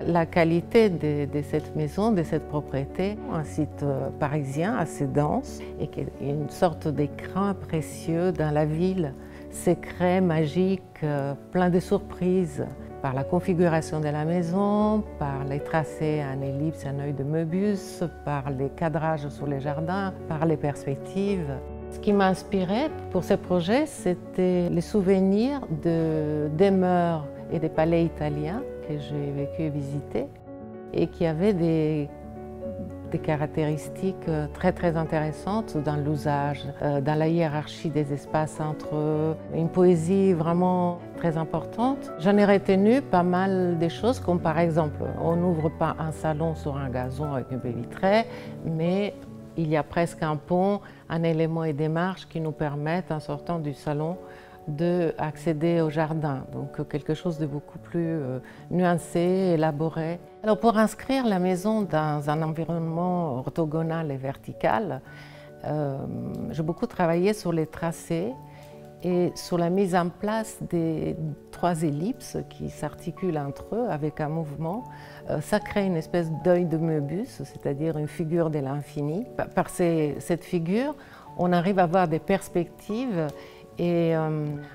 La qualité de cette maison, de cette propriété, un site parisien assez dense et qui est une sorte d'écrin précieux dans la ville, secret, magique, plein de surprises par la configuration de la maison, par les tracés en ellipse, en œil de Möbius, par les cadrages sur les jardins, par les perspectives. Ce qui m'a inspiré pour ce projet, c'était les souvenirs de demeures et des palais italiens que j'ai vécu et visité et qui avaient des caractéristiques très intéressantes dans l'usage, dans la hiérarchie des espaces entre eux, une poésie vraiment très importante. J'en ai retenu pas mal des choses comme par exemple, on n'ouvre pas un salon sur un gazon avec une baie vitrée, mais il y a presque un pont, un élément et des marches qui nous permettent, en sortant du salon, d'accéder au jardin. Donc quelque chose de beaucoup plus nuancé, élaboré. Alors pour inscrire la maison dans un environnement orthogonal et vertical, j'ai beaucoup travaillé sur les tracés et sur la mise en place des 3 ellipses qui s'articulent entre eux avec un mouvement. Ça crée une espèce d'œil de Möbius, c'est-à-dire une figure de l'infini. Par cette figure, on arrive à avoir des perspectives et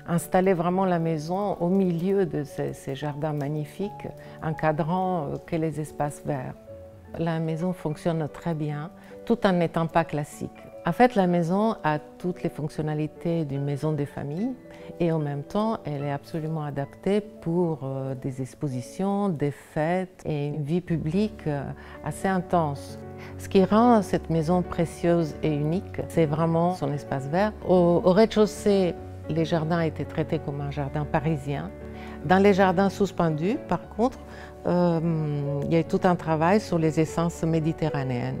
installer vraiment la maison au milieu de ces jardins magnifiques, encadrant que les espaces verts. La maison fonctionne très bien, tout en n'étant pas classique. En fait, la maison a toutes les fonctionnalités d'une maison de famille et en même temps, elle est absolument adaptée pour des expositions, des fêtes et une vie publique assez intense. Ce qui rend cette maison précieuse et unique, c'est vraiment son espace vert. Au rez-de-chaussée, les jardins étaient traités comme un jardin parisien. Dans les jardins suspendus, par contre, il y a tout un travail sur les essences méditerranéennes.